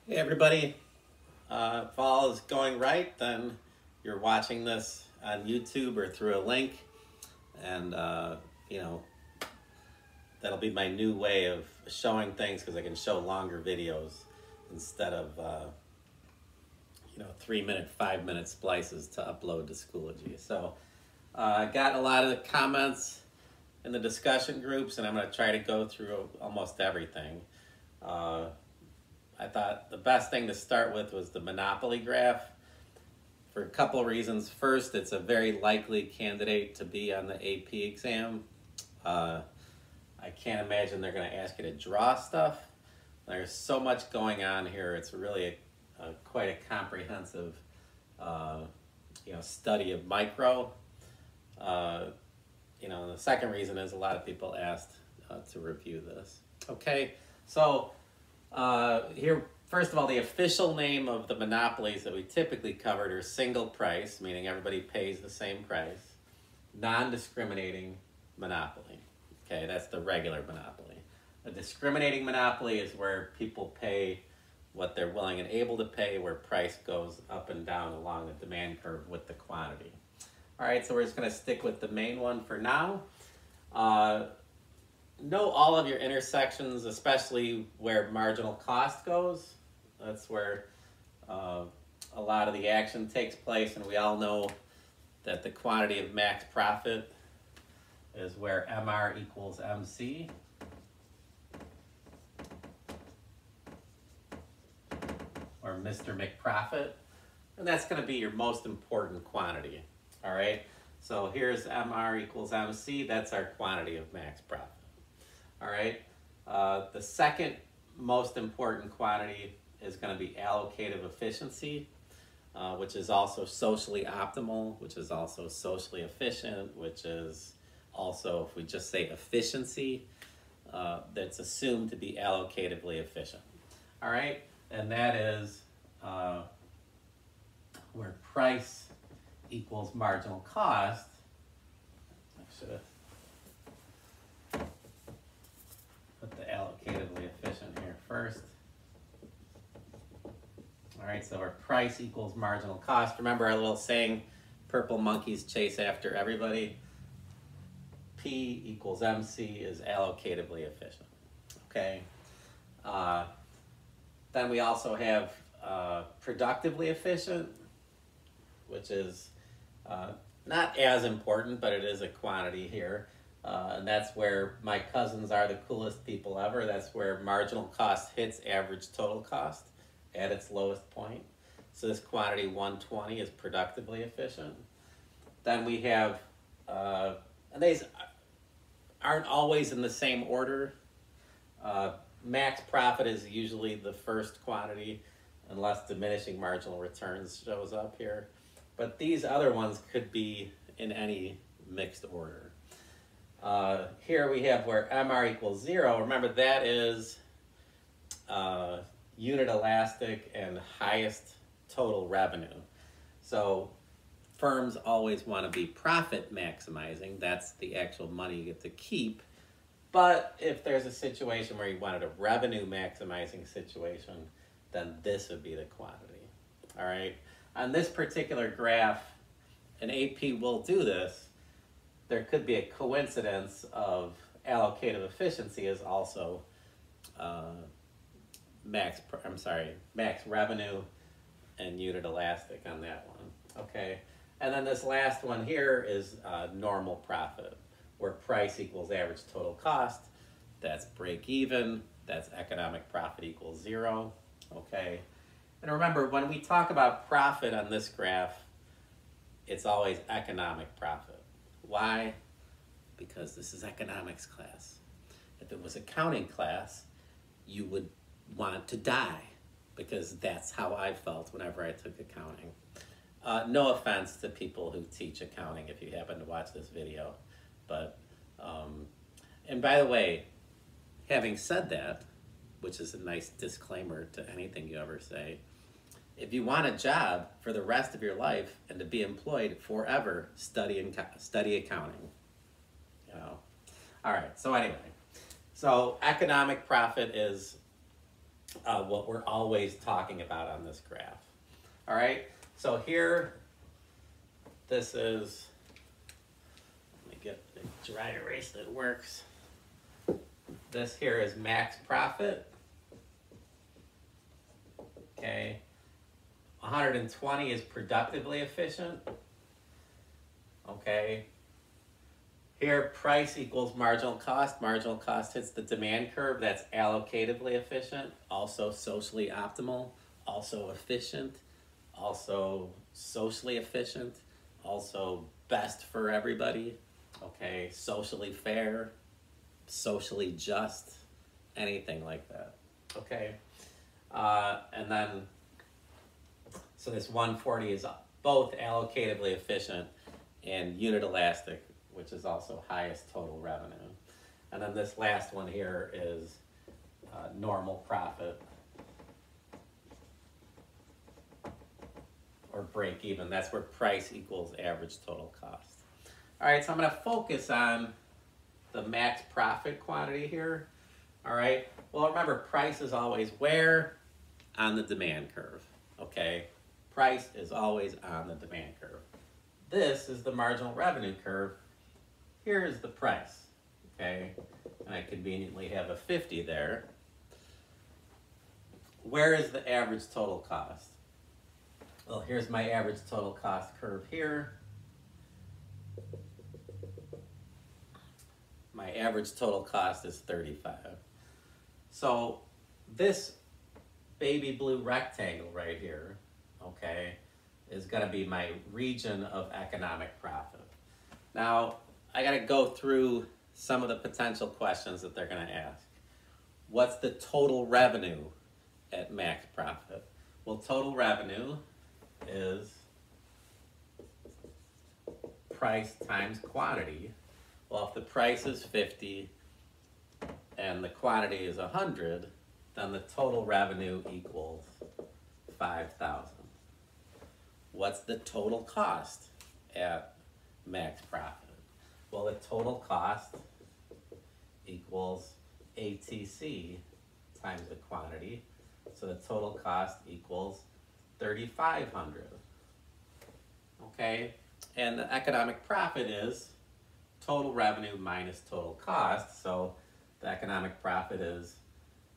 Hey everybody, if all is going right, then you're watching this on YouTube or through a link, and you know that'll be my new way of showing things because I can show longer videos instead of 3 minute, 5 minute splices to upload to Schoology. So I got a lot of the comments in the discussion groups, and I'm going to try to go through almost everything. I thought the best thing to start with was the monopoly graph for a couple of reasons. First, it's a very likely candidate to be on the AP exam. I can't imagine they're going to ask you to draw stuff. There's so much going on here. It's really quite a comprehensive study of micro. The second reason is a lot of people asked to review this. Okay, so here, first of all, the official name of the monopolies that we typically covered are single price, meaning everybody pays the same price, non-discriminating monopoly. Okay, that's the regular monopoly. A discriminating monopoly is where people pay what they're willing and able to pay, where price goes up and down along the demand curve with the quantity. All right, so we're just going to stick with the main one for now. Know all of your intersections, especially where marginal cost goes. That's where a lot of the action takes place, and we all know that the quantity of max profit is where MR equals MC. Or Mr. McProfit. And that's going to be your most important quantity. All right? So here's MR equals MC. That's our quantity of max profit. All right? The second most important quantity is going to be allocative efficiency, which is also socially optimal, which is also socially efficient, which is also, if we just say efficiency, that's assumed to be allocatively efficient. All right? And that is where price equals marginal cost. I should have put the allocatively efficient here first. All right, so our price equals marginal cost. Remember our little saying, purple monkeys chase after everybody. P equals MC is allocatively efficient. Okay. Then we also have productively efficient, which is not as important, but it is a quantity here. And that's where my cousins are the coolest people ever. That's where marginal cost hits average total cost at its lowest point. So this quantity 120 is productively efficient. Then we have, and these aren't always in the same order. Max profit is usually the first quantity unless diminishing marginal returns shows up here. But these other ones could be in any mixed order. Here we have where MR equals 0. Remember that is unit elastic and highest total revenue. So firms always want to be profit maximizing. That's the actual money you get to keep. But if there's a situation where you wanted a revenue maximizing situation, then this would be the quantity. All right. On this particular graph, an AP will do this. There could be a coincidence of allocative efficiency is also max revenue and unit elastic on that one. Okay. And then this last one here is normal profit, where price equals average total cost. That's break even. That's economic profit equals 0. Okay. And remember, when we talk about profit on this graph, it's always economic profit. Why? Because this is economics class. If it was accounting class, you would want to die, because that's how I felt whenever I took accounting. No offense to people who teach accounting if you happen to watch this video. But, and by the way, having said that, which is a nice disclaimer to anything you ever say, if you want a job for the rest of your life and to be employed forever, study accounting. You know. All right, so anyway. So economic profit is what we're always talking about on this graph. All right, so here, this is, let me get a dry erase that works. This here is max profit. Okay, 120 is productively efficient. Okay, here price equals marginal cost. Marginal cost hits the demand curve. That's allocatively efficient, also socially optimal, also efficient, also socially efficient, also best for everybody. Okay, socially fair, socially just, anything like that. Okay, and then, so this 140 is both allocatively efficient and unit elastic, which is also highest total revenue. And then this last one here is normal profit or break even. That's where price equals average total cost. All right, so I'm gonna focus on the max profit quantity here. All right, well remember, price is always where? On the demand curve, okay? Price is always on the demand curve. This is the marginal revenue curve. Here is the price, okay? And I conveniently have a 50 there. Where is the average total cost? Well, here's my average total cost curve here. My average total cost is 35. So this baby blue rectangle right here, okay, is gonna be my region of economic profit. Now, I gotta go through some of the potential questions that they're gonna ask. What's the total revenue at max profit? Well, total revenue is price times quantity. Well, if the price is 50 and the quantity is 100, then the total revenue equals 5,000. What's the total cost at max profit? Well, the total cost equals ATC times the quantity. So the total cost equals 3,500. Okay, and the economic profit is total revenue minus total cost. So the economic profit is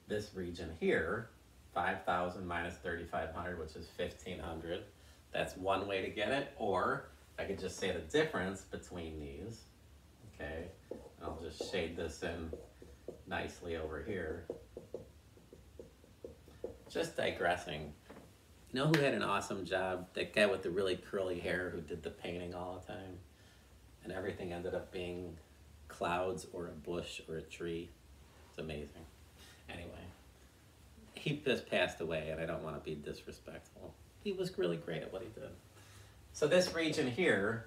this region here, 5,000 minus 3,500, which is 1,500. That's one way to get it. Or I could just say the difference between these. Okay, I'll just shade this in nicely over here. Just digressing. You know who had an awesome job? That guy with the really curly hair who did the painting all the time. And everything ended up being clouds or a bush or a tree. It's amazing. Anyway, he just passed away and I don't want to be disrespectful. He was really great at what he did. So this region here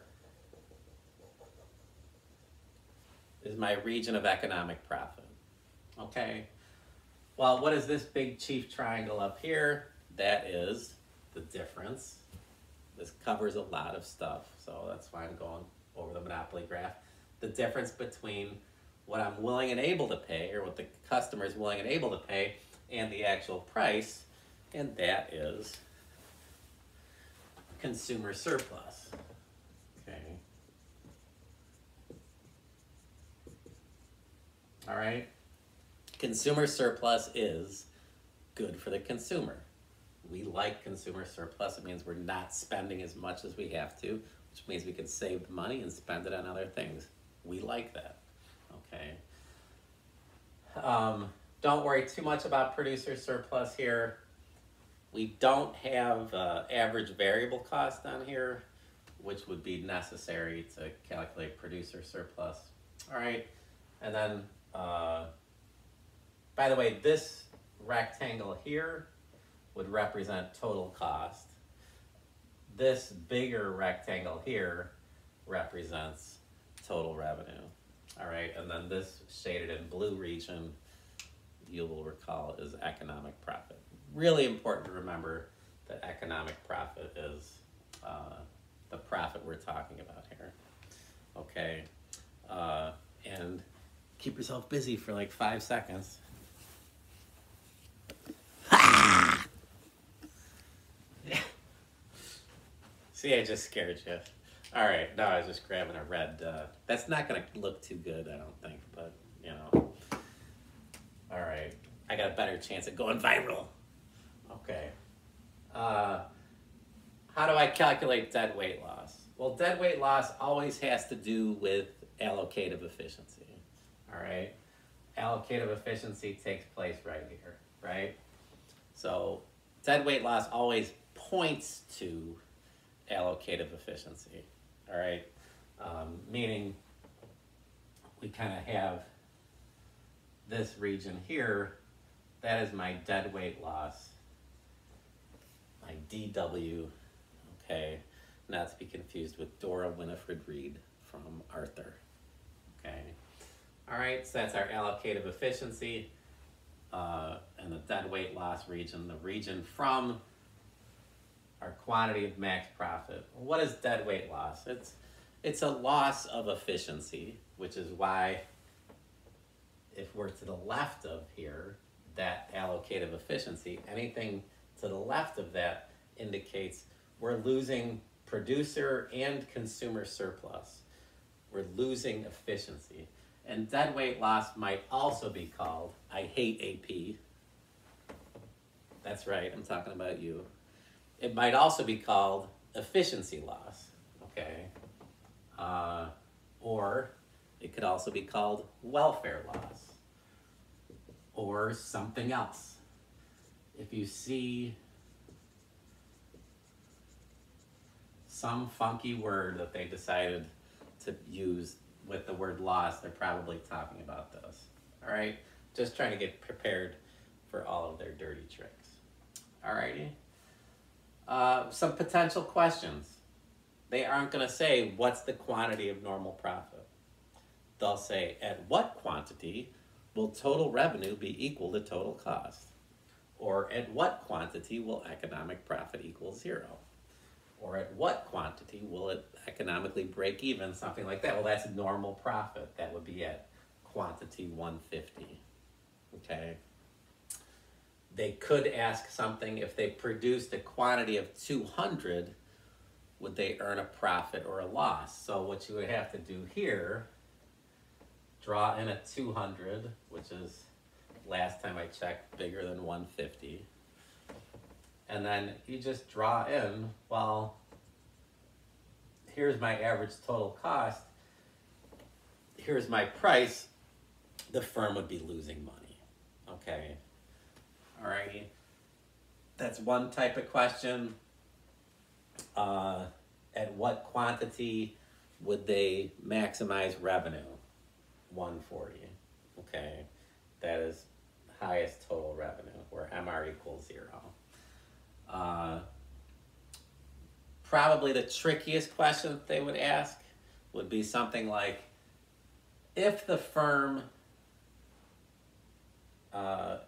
is my region of economic profit. Okay? Well, what is this big chief triangle up here? That is the difference. This covers a lot of stuff, so that's why I'm going over the Monopoly graph. The difference between what I'm willing and able to pay, or what the customer is willing and able to pay, and the actual price, and that is consumer surplus. Okay. All right. Consumer surplus is good for the consumer. We like consumer surplus. It means we're not spending as much as we have to, which means we can save money and spend it on other things. We like that, okay? Don't worry too much about producer surplus here. We don't have average variable cost on here, which would be necessary to calculate producer surplus. All right, and then, by the way, this rectangle here would represent total cost. This bigger rectangle here represents total revenue. All right, and then this shaded in blue region, you will recall, is economic profit. Really important to remember that economic profit is the profit we're talking about here. Okay, and keep yourself busy for like 5 seconds. See, I just scared you. All right, now I was just grabbing a red. That's not going to look too good, I don't think, but, you know. All right, I got a better chance of going viral. Okay. How do I calculate dead weight loss? Well, dead weight loss always has to do with allocative efficiency, all right? Allocative efficiency takes place right here, right? So dead weight loss always points to allocative efficiency, all right? Meaning we kind of have this region here, that is my dead weight loss, my DW, okay? Not to be confused with Dora Winifred Reed from Arthur, okay? All right, so that's our allocative efficiency and the dead weight loss region, the region from our quantity of max profit. What is dead weight loss? It's a loss of efficiency, which is why if we're to the left of here, that allocative efficiency, anything to the left of that indicates we're losing producer and consumer surplus. We're losing efficiency. And dead weight loss might also be called, I hate AP. That's right, I'm talking about you. It might also be called efficiency loss, okay? Or it could also be called welfare loss or something else. If you see some funky word that they decided to use with the word loss, they're probably talking about this, all right? Just trying to get prepared for all of their dirty tricks, all righty? Some potential questions. They aren't gonna say, what's the quantity of normal profit? They'll say, at what quantity will total revenue be equal to total cost? Or at what quantity will economic profit equal 0? Or at what quantity will it economically break even, something like that. Well, that's normal profit. That would be at quantity 150, okay? They could ask something, if they produced a quantity of 200, would they earn a profit or a loss? So what you would have to do here, draw in a 200, which is, last time I checked, bigger than 150. And then you just draw in, well, here's my average total cost, here's my price, the firm would be losing money, okay? Alrighty, that's one type of question. At what quantity would they maximize revenue? 140, okay? That is highest total revenue, where MR equals 0. Probably the trickiest question that they would ask would be something like, if the firm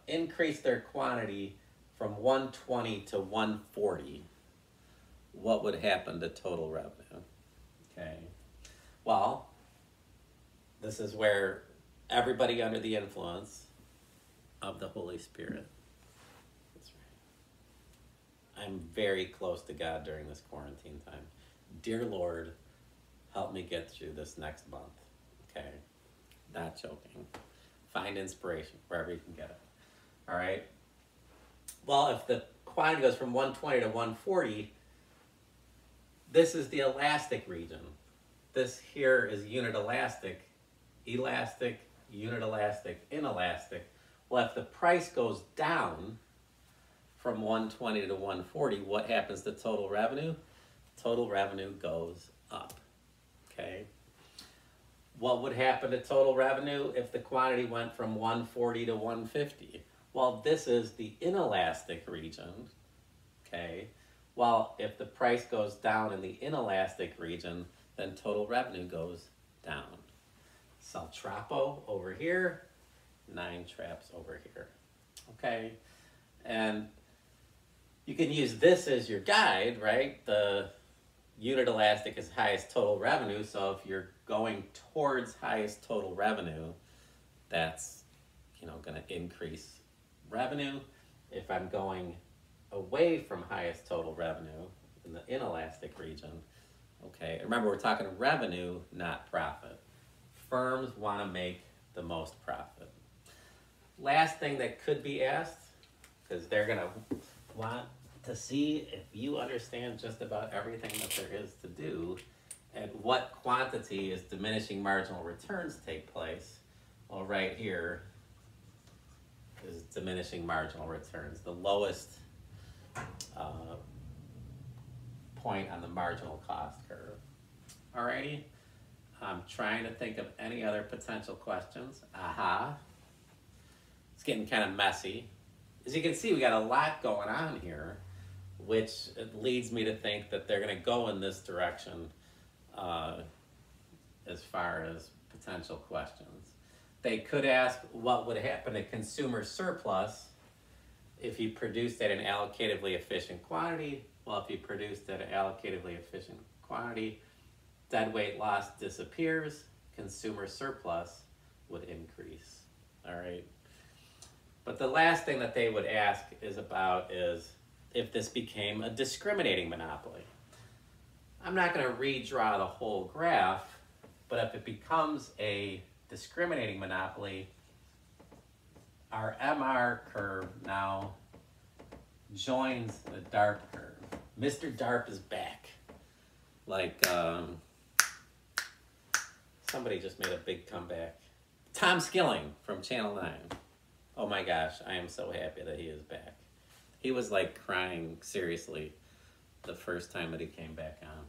increased their quantity from 120 to 140, what would happen to total revenue? Okay. Well, this is where everybody under the influence of the Holy Spirit. That's right. I'm very close to God during this quarantine time. Dear Lord, help me get through this next month. Okay. Not joking. Find inspiration wherever you can get it. All right. Well, if the quantity goes from 120 to 140, this is the elastic region. This here is unit elastic, elastic, unit elastic, inelastic. Well, if the price goes down from 120 to 140, what happens to total revenue? Total revenue goes up, okay? What would happen to total revenue if the quantity went from 140 to 150? Well, this is the inelastic region, okay? Well, if the price goes down in the inelastic region, then total revenue goes down. Saltrapo over here, 9 traps over here, okay? And you can use this as your guide, right? The unit elastic is highest total revenue, so if you're going towards highest total revenue, that's, you know, going to increase revenue. If I'm going away from highest total revenue, in the inelastic region. Okay, remember we're talking revenue, not profit. Firms want to make the most profit. Last thing that could be asked, because they're going to want to see if you understand just about everything that there is to do, at what quantity is diminishing marginal returns take place. Well, right here is diminishing marginal returns, the lowest point on the marginal cost curve. Alrighty, I'm trying to think of any other potential questions. Aha. It's getting kind of messy. As you can see, we got a lot going on here, which leads me to think that they're going to go in this direction as far as potential questions. They could ask what would happen to consumer surplus if you produced at an allocatively efficient quantity. Well, if you produced at an allocatively efficient quantity, deadweight loss disappears, consumer surplus would increase. All right. But the last thing that they would ask is if this became a discriminating monopoly. I'm not going to redraw the whole graph, but if it becomes a discriminating monopoly, our MR curve now joins the DARP curve. Mr. DARP is back. Like, somebody just made a big comeback. Tom Skilling from Channel 9. Oh my gosh, I am so happy that he is back. He was like crying seriously the first time that he came back on.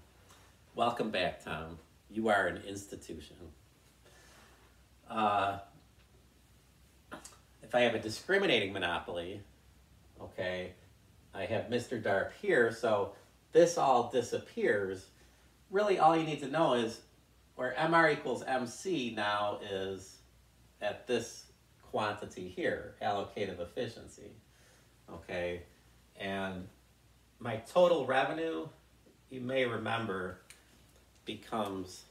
Welcome back, Tom. You are an institution. If I have a discriminating monopoly, okay, I have Mr. DARP here, so this all disappears. Really all you need to know is where MR equals MC now is at this quantity here, allocative efficiency, okay? And my total revenue, you may remember, becomes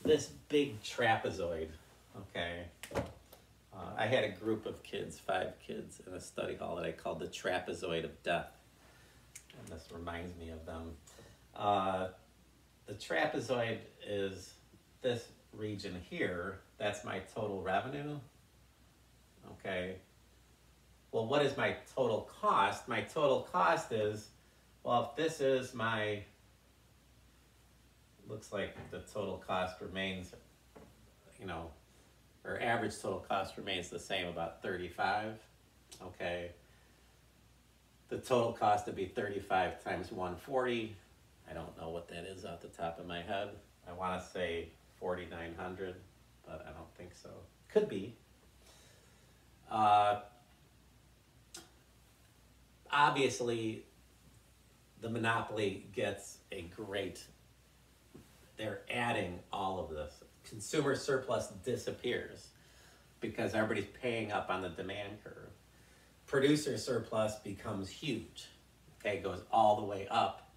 this big trapezoid, okay? I had a group of kids, 5 kids, in a study hall that I called the trapezoid of death. And this reminds me of them. The trapezoid is this region here. That's my total revenue. Okay. Well, what is my total cost? My total cost is, well, if this is my, looks like the total cost remains, you know, or average total cost remains the same, about 35. Okay. The total cost would be 35 times 140. I don't know what that is off the top of my head. I want to say 4,900, but I don't think so. Could be. Obviously, the monopoly gets a great, they're adding all of this. Consumer surplus disappears because everybody's paying up on the demand curve. Producer surplus becomes huge. Okay, it goes all the way up,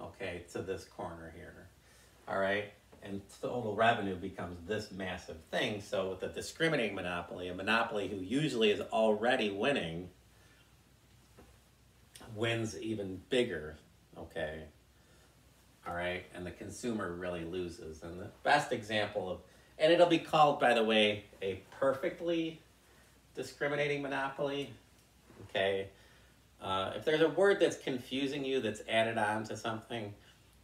okay, to this corner here. All right, and total revenue becomes this massive thing. So with a discriminating monopoly, a monopoly who usually is already winning, wins even bigger, okay? All right, and the consumer really loses. And the best example of, and it'll be called, by the way, a perfectly discriminating monopoly, okay? If there's a word that's confusing you that's added on to something,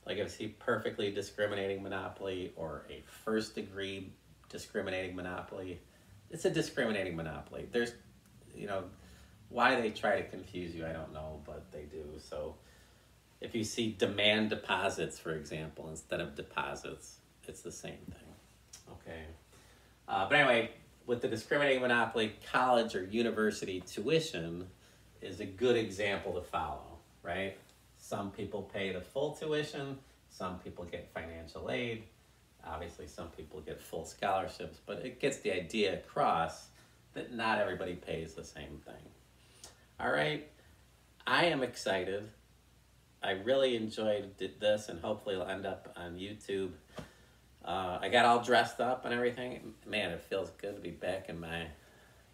like if it's a perfectly discriminating monopoly or a first degree discriminating monopoly, it's a discriminating monopoly. There's, you know, why they try to confuse you, I don't know, but they do. So if you see demand deposits, for example, instead of deposits, it's the same thing, okay? But anyway, with the discriminating monopoly, college or university tuition is a good example to follow, right? Some people pay the full tuition, some people get financial aid, obviously some people get full scholarships, but it gets the idea across that not everybody pays the same thing. All right, I am excited. I really enjoyed this, and hopefully it'll end up on YouTube. I got all dressed up and everything. Man, it feels good to be back in my,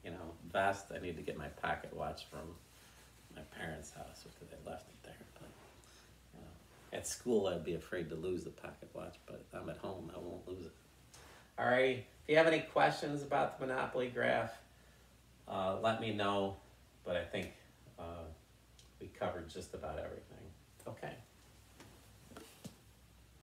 you know, vest. I need to get my pocket watch from my parents' house because they left it there. But At school, I'd be afraid to lose the pocket watch, but I'm at home, I won't lose it. All right, if you have any questions about the Monopoly graph, let me know, but I think we covered just about everything. Okay.